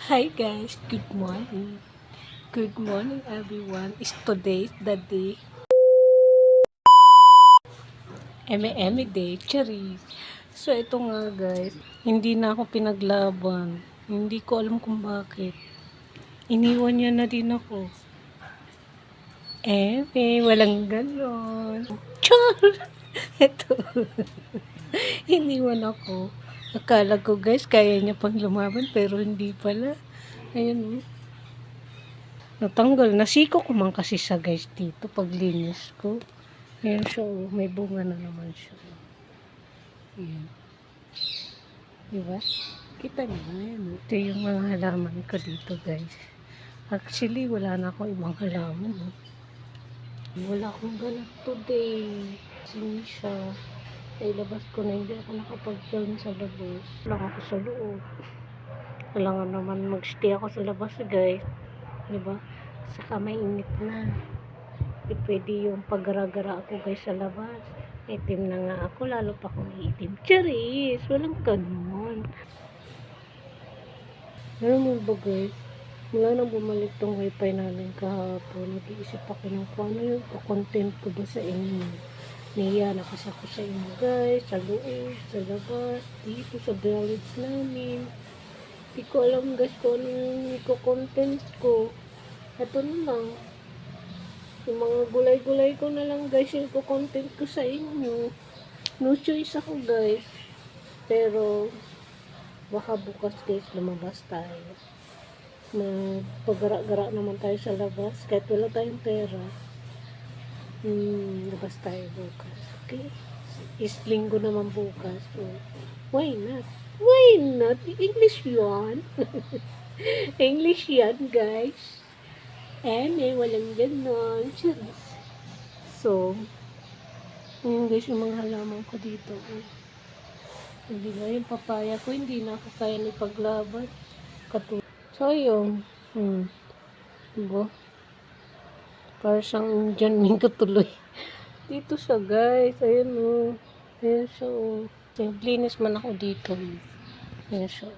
Hi guys, good morning. Good morning everyone. Is today's the day. Eme day, charis. So ito nga guys, hindi na ako pinaglaban. Hindi ko alam kung bakit. Iniwan niya na din ako. Walang ganon. Char! Ito. Iniwan ako. Akala ko guys, kaya niya pang lumaban pero hindi pala. Ayun. Natanggal. Nasiko ko man kasi sa guys dito paglinis ko. Ayan siya, oh. May bunga na naman siya. Ayan. Diba? Kita niyo na yan. Ito yung mga halaman ko dito guys. Actually, wala na akong ibang halaman. Oh. Wala akong ganap today. Sini siya. Ay, labas ko na. Hindi ako nakapag-film sa labas. Lang ako sa loob. Kailangan naman mag-stay ako sa labas guys. Diba? Saka may init na. Di pwede yung paggara-gara ako guys sa labas. Itim na nga ako, lalo pa akong iitim. Charis! Walang ganun. Alam mo ba guys, mula nang bumalik tong wifi namin kahapon, nag-iisip ako ng kung ano yung content ko ba sa inyo. Niya na kasi ako sa inyo guys, sa loob, sa labas, dito sa village namin. Di ko alam guys kung anong content ko. Ito na lang. Yung mga gulay-gulay ko na lang guys yung content ko sa inyo. No choice ako guys. Pero baka bukas guys lumabas tayo. Magpagara-gara naman tayo sa labas. Kahit wala tayong pera. Labas tayo bukas. Okay? Is linggo naman bukas. So, why not? Why not? English yan. English yan guys. Walang ganon. So, yun guys, yung mga halaman ko dito. Hindi ba yung papaya ko, hindi na ako kaya ni paglaban. So, yun. Diba? Para siyang Indian Mingo tuloy. Dito siya guys. Ayun o. Ayun siya o. Linis man ako dito. Ayun siya o.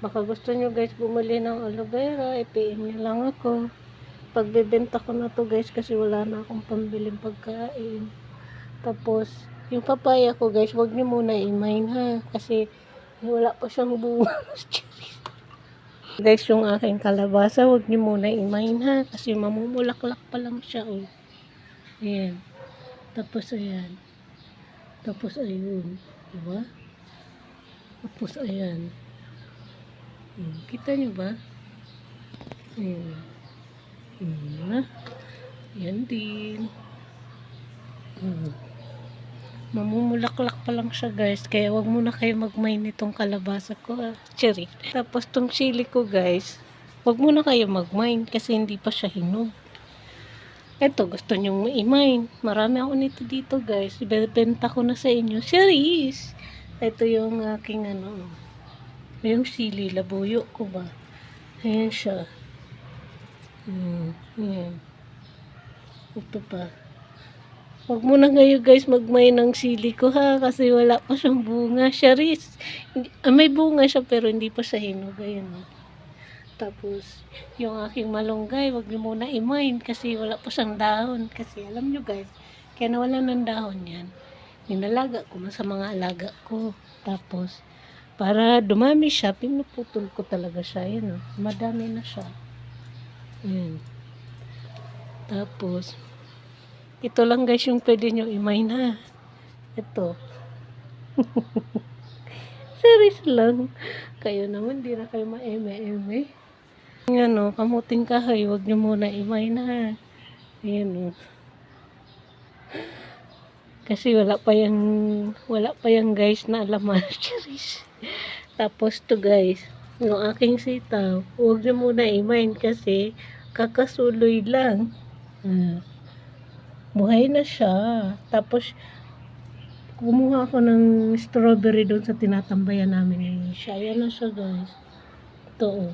Baka gusto nyo guys bumili ng aloe vera, i-PM nyo lang ako. Pagbebenta ko na to guys kasi wala na akong pambiling pagkain. Tapos, yung papaya ko guys, wag nyo muna i-mine ha. Kasi wala pa siyang bunga. Guys, yung aking kalabasa, wag nyo muna i-mine ha. Kasi mamumulaklak pa lang siya. Oh. Ayan. Tapos, ayan. Tapos, ayun. Diba? Tapos, ayan. Kita nyo ba? Ayan. Yan din. Mamumulaklak pa lang siya guys. Kaya wag muna kayo mag-mine nitong kalabasa ko. Cherry. Tapos tong chili ko guys. Wag muna kayo mag-mine kasi hindi pa siya hinog. Eto gusto nyong i-mine. Marami ako nito dito guys. Ibebenta ko na sa inyo. Cherries. Ito yung aking ano. Yung sili. Labuyo ko ba. Ayan siya. Ayan. Ito pa. Huwag mo na ngayon guys magmay ng sili ko ha. Kasi wala pa siyang bunga. Charis. May bunga siya pero hindi pa siya hinog. Ayan. Tapos, yung aking malunggay, huwag niyo muna i-mine kasi wala pa siyang dahon. Kasi alam nyo guys, kaya nawalan ng dahon yan. Ninalaga ko sa mga alaga ko. Tapos, para dumami siya, pinuputol ko talaga siya. Ayan o. Madami na siya. Ayan. Tapos, ito lang guys yung pwede nyo i-mine ha. Ito. Serious lang. Kayo naman, di na kayo ma-eme-eme. Ayan o, kamuting kahoy, huwag nyo muna i-mine ha. Ayan o. Kasi wala pa yan guys na alaman. Tapos to guys, yung aking sitaw, huwag nyo muna i-mine kasi kakasuloy lang. Buhay na siya. Tapos, kumuha ako ng strawberry doon sa tinatambayan namin. Siya, ayan na siya guys. Ito o.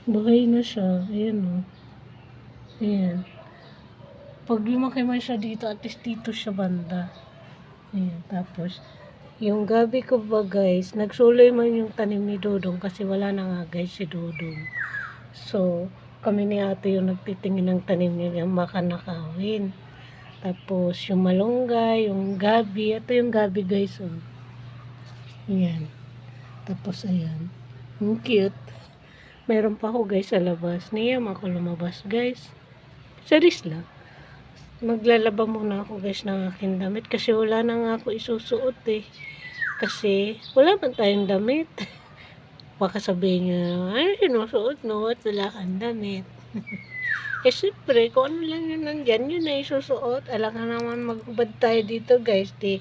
Buhay na siya. Ayan o. Ayan. Pag lumaki man siya dito, at least dito siya banda. Ayan. Tapos, Yung gabi ko ba guys, nagsuloy man yung tanim ni Dodong kasi wala na nga guys si Dodong. So, kami ni ate yung nagtitingin ng tanim niya yung baka nakawin. Tapos, yung malunggay, yung gabi. Ito yung gabi guys. Oh. Yan. Tapos, ayan. Ang cute. Meron pa ako guys sa labas. Niyam ako lumabas guys. Series lang. Maglalaba muna ako guys ng aking damit kasi wala na nga ako isusuot eh. Kasi wala man tayong damit. Baka sabihin niya, ano sinusuot no? At wala kang damit. Eh siyempre, kung ano lang yun nandyan, yun na isusuot. Alam ka naman magbubad tayo dito guys. Di,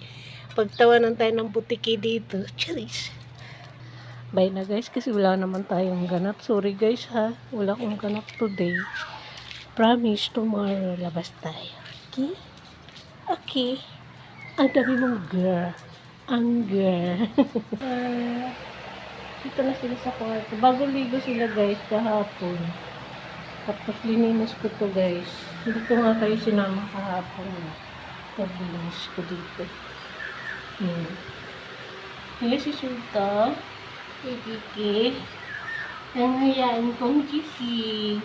pagtawanan tayo ng butiki dito. Charis. Bye na guys kasi wala naman tayong ganap. Sorry guys ha. Wala akong ganap today. Promise tomorrow labas tayo. Okay? Okay. Ang dami mong girl. Ang girl. Dito na sila sa kwarto. Bago ligo sila guys kahapon. Tapos lininis ko to guys. Hindi ko nga kayo sinama kahapon. Paglinis ko dito. Sila si Sulta. Kiki. Nangyayaan kong Kiki.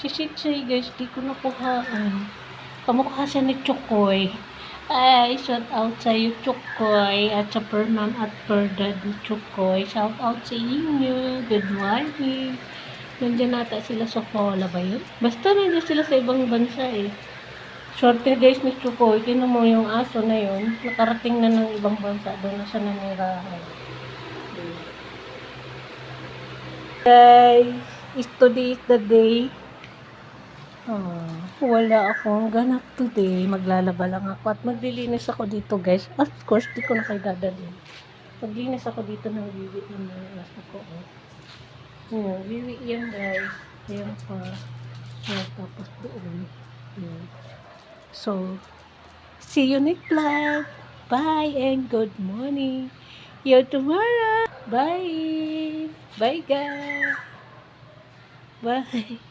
Si Sitsay guys, di ko nakuhaan. Kamukha siya ni Chokoy. Ay, shout out sa iyo, Chokoy. At sa Pernan at Perdad ni Chokoy. Shout out sa inyo. Good morning. Nandiyan nata sila sa Fola ba yun? Basta nandiyan sila sa ibang bansa eh. Shorty guys ni Chokoy. Tinan mo yung aso na yun. Nakarating na ng ibang bansa. Doon na siya nanirahan. Guys, today is the day. Wala akong ganap today. Maglalaba lang ako at maglilinis ako dito guys. Of course, di ko na kayo dadalhin. Maglinis ako dito ng bibi ng mga nasa ko. Bibi yan guys. Ayan pa. Ayan, tapos doon. So, see you next vlog. Bye and good morning. You tomorrow. Bye. Bye guys. Bye.